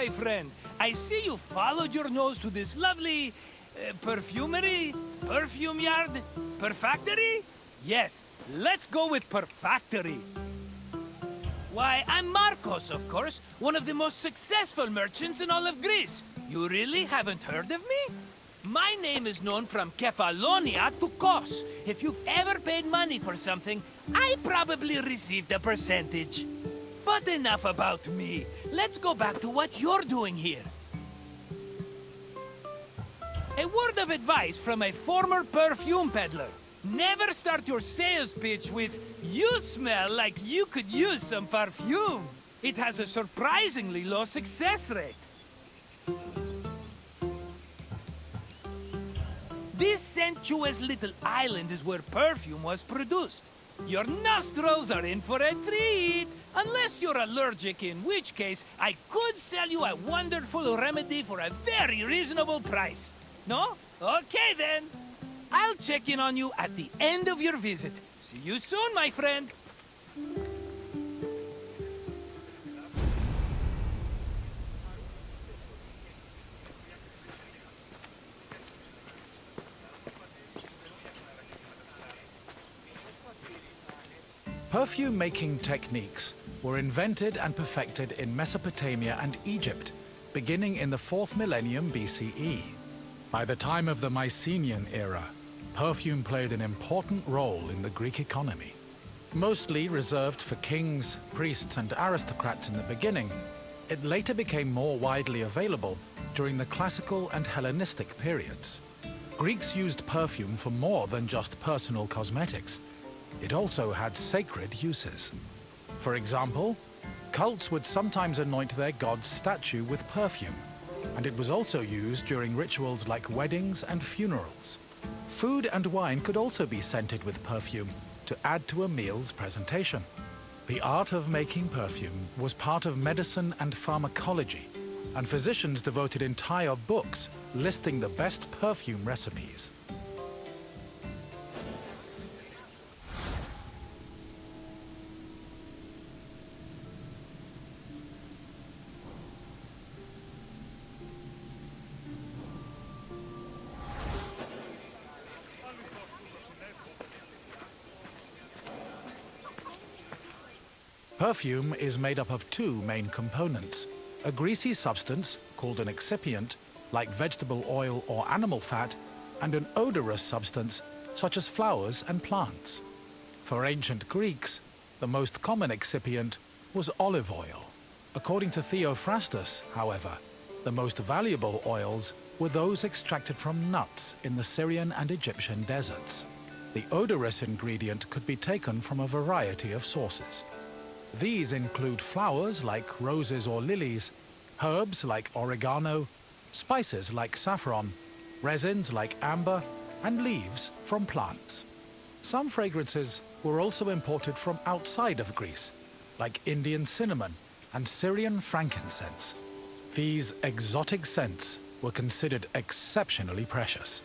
my friend. I see you followed your nose to this lovely... perfumery? Perfume yard? Perfactory? Yes, let's go with perfactory. Why, I'm Marcos, of course, one of the most successful merchants in all of Greece. You really haven't heard of me? My name is known from Kefalonia to Kos. If you've ever paid money for something, I probably received a percentage. But enough about me. Let's go back to what you're doing here. A word of advice from a former perfume peddler. Never start your sales pitch with, "You smell like you could use some perfume." It has a surprisingly low success rate. This sensuous little island is where perfume was produced. Your nostrils are in for a treat, unless you're allergic, in which case I could sell you a wonderful remedy for a very reasonable price. No? Okay then. I'll check in on you at the end of your visit. See you soon, my friend. Perfume-making techniques were invented and perfected in Mesopotamia and Egypt, beginning in the 4th millennium BCE. By the time of the Mycenaean era, perfume played an important role in the Greek economy. Mostly reserved for kings, priests, and aristocrats in the beginning, it later became more widely available during the classical and Hellenistic periods. Greeks used perfume for more than just personal cosmetics. It also had sacred uses. For example, cults would sometimes anoint their god's statue with perfume, and it was also used during rituals like weddings and funerals. Food and wine could also be scented with perfume to add to a meal's presentation. The art of making perfume was part of medicine and pharmacology, and physicians devoted entire books listing the best perfume recipes. Perfume is made up of two main components: a greasy substance, called an excipient, like vegetable oil or animal fat, and an odorous substance, such as flowers and plants. For ancient Greeks, the most common excipient was olive oil. According to Theophrastus, however, the most valuable oils were those extracted from nuts in the Syrian and Egyptian deserts. The odorous ingredient could be taken from a variety of sources. These include flowers like roses or lilies, herbs like oregano, spices like saffron, resins like amber, and leaves from plants. Some fragrances were also imported from outside of Greece, like Indian cinnamon and Syrian frankincense. These exotic scents were considered exceptionally precious.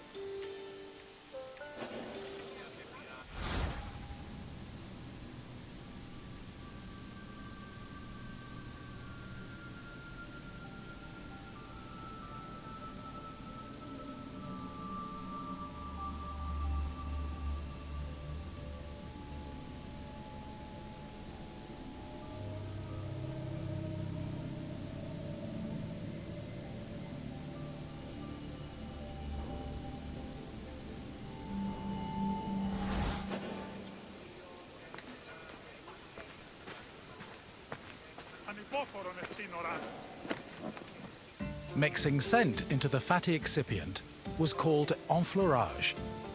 Mixing scent into the fatty excipient was called enfleurage,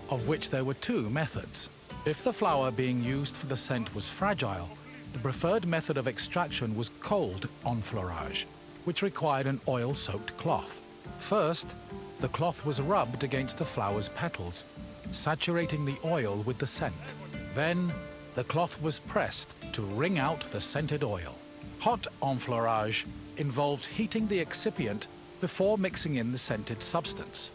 of which there were two methods. If the flower being used for the scent was fragile, the preferred method of extraction was cold enfleurage, which required an oil-soaked cloth. First, the cloth was rubbed against the flower's petals, saturating the oil with the scent. Then, the cloth was pressed to wring out the scented oil. Hot enfleurage involved heating the excipient before mixing in the scented substance.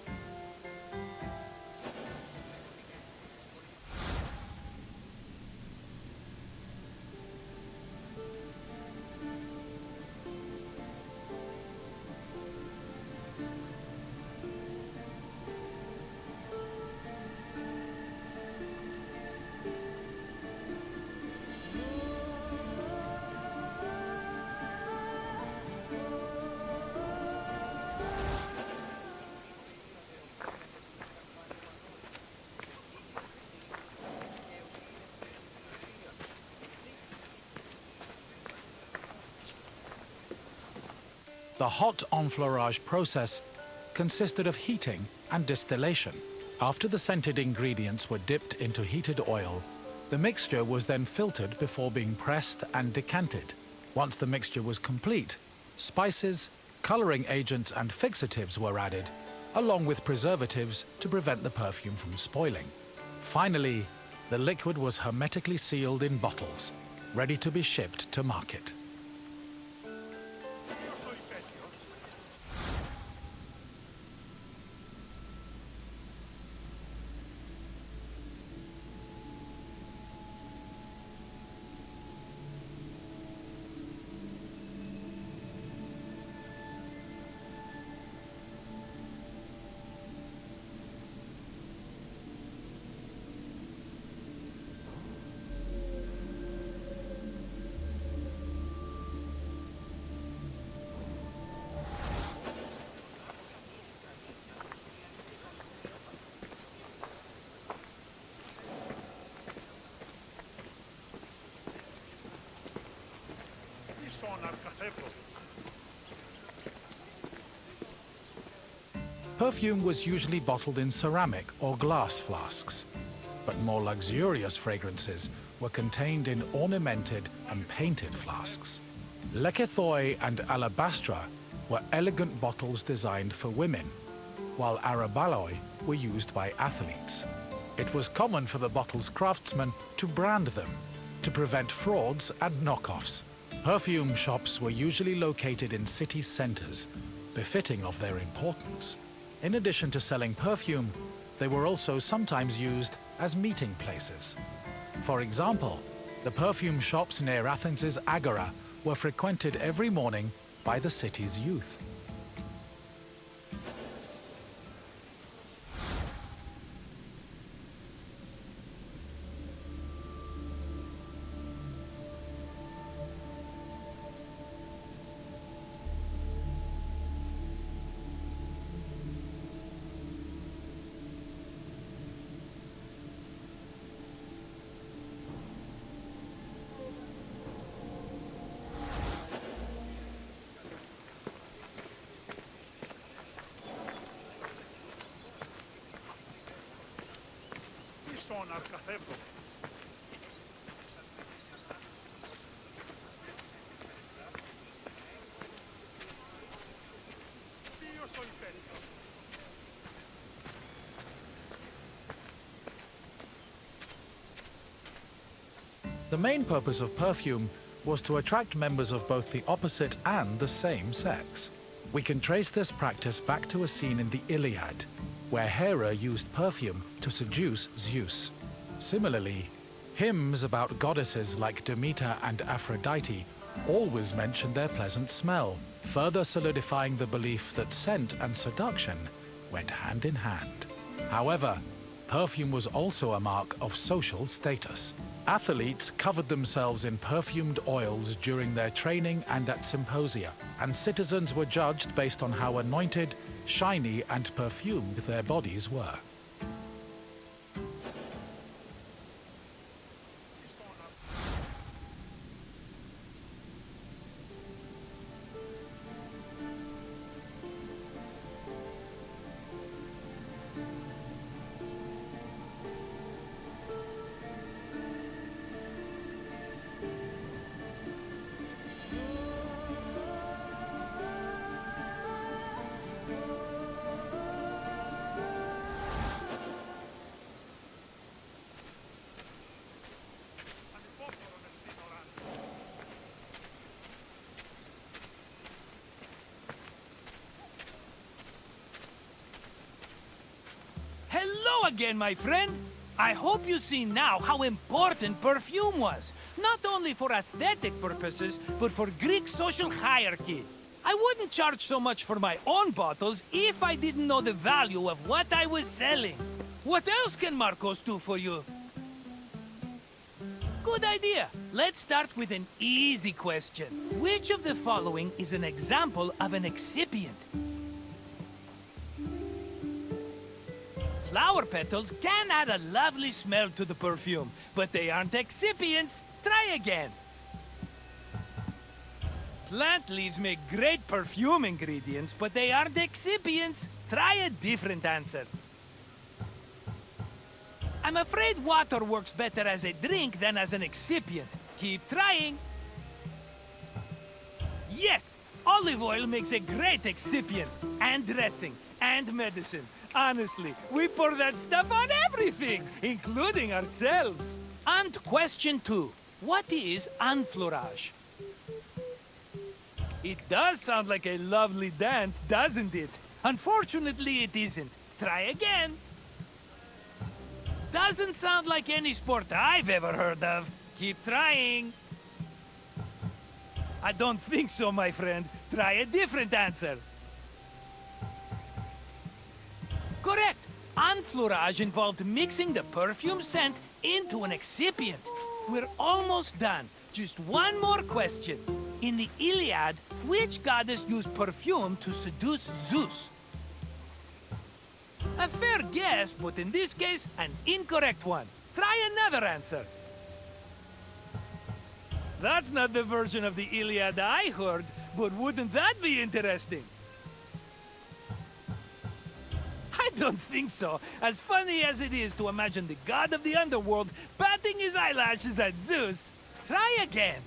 The hot enfleurage process consisted of heating and distillation. After the scented ingredients were dipped into heated oil, the mixture was then filtered before being pressed and decanted. Once the mixture was complete, spices, coloring agents and fixatives were added, along with preservatives to prevent the perfume from spoiling. Finally, the liquid was hermetically sealed in bottles, ready to be shipped to market. Perfume was usually bottled in ceramic or glass flasks, but more luxurious fragrances were contained in ornamented and painted flasks. Lekythoi and alabastra were elegant bottles designed for women, while arabaloi were used by athletes. It was common for the bottle's craftsmen to brand them to prevent frauds and knockoffs. Perfume shops were usually located in city centers, befitting of their importance. In addition to selling perfume, they were also sometimes used as meeting places. For example, the perfume shops near Athens's Agora were frequented every morning by the city's youth. The main purpose of perfume was to attract members of both the opposite and the same sex. We can trace this practice back to a scene in the Iliad, where Hera used perfume to seduce Zeus. Similarly, hymns about goddesses like Demeter and Aphrodite always mention their pleasant smell, further solidifying the belief that scent and seduction went hand in hand. However, perfume was also a mark of social status. Athletes covered themselves in perfumed oils during their training and at symposia, and citizens were judged based on how anointed, shiny, and perfumed their bodies were. Hello again, my friend. I hope you see now how important perfume was, not only for aesthetic purposes, but for Greek social hierarchy. I wouldn't charge so much for my own bottles if I didn't know the value of what I was selling. What else can Marcos do for you? Good idea. Let's start with an easy question. Which of the following is an example of an excipient? Flower petals can add a lovely smell to the perfume, but they aren't excipients. Try again. Plant leaves make great perfume ingredients, but they aren't excipients. Try a different answer. I'm afraid water works better as a drink than as an excipient. Keep trying. Yes, olive oil makes a great excipient, and dressing, and medicine. Honestly, we pour that stuff on everything, including ourselves. And question 2. What is enfleurage? It does sound like a lovely dance, doesn't it? Unfortunately, it isn't. Try again. Doesn't sound like any sport I've ever heard of. Keep trying. I don't think so, my friend. Try a different answer. Correct. Enfleurage involved mixing the perfume scent into an excipient. We're almost done. Just one more question. In the Iliad, which goddess used perfume to seduce Zeus? A fair guess, but in this case, an incorrect one. Try another answer. That's not the version of the Iliad I heard, but wouldn't that be interesting? I don't think so. As funny as it is to imagine the god of the underworld batting his eyelashes at Zeus. Try again.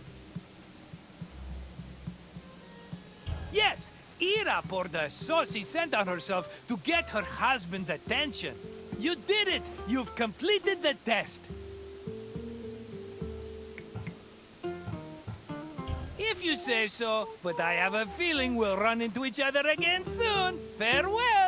Yes, Ira poured a saucy scent on herself to get her husband's attention. You did it! You've completed the test. If you say so, but I have a feeling we'll run into each other again soon. Farewell!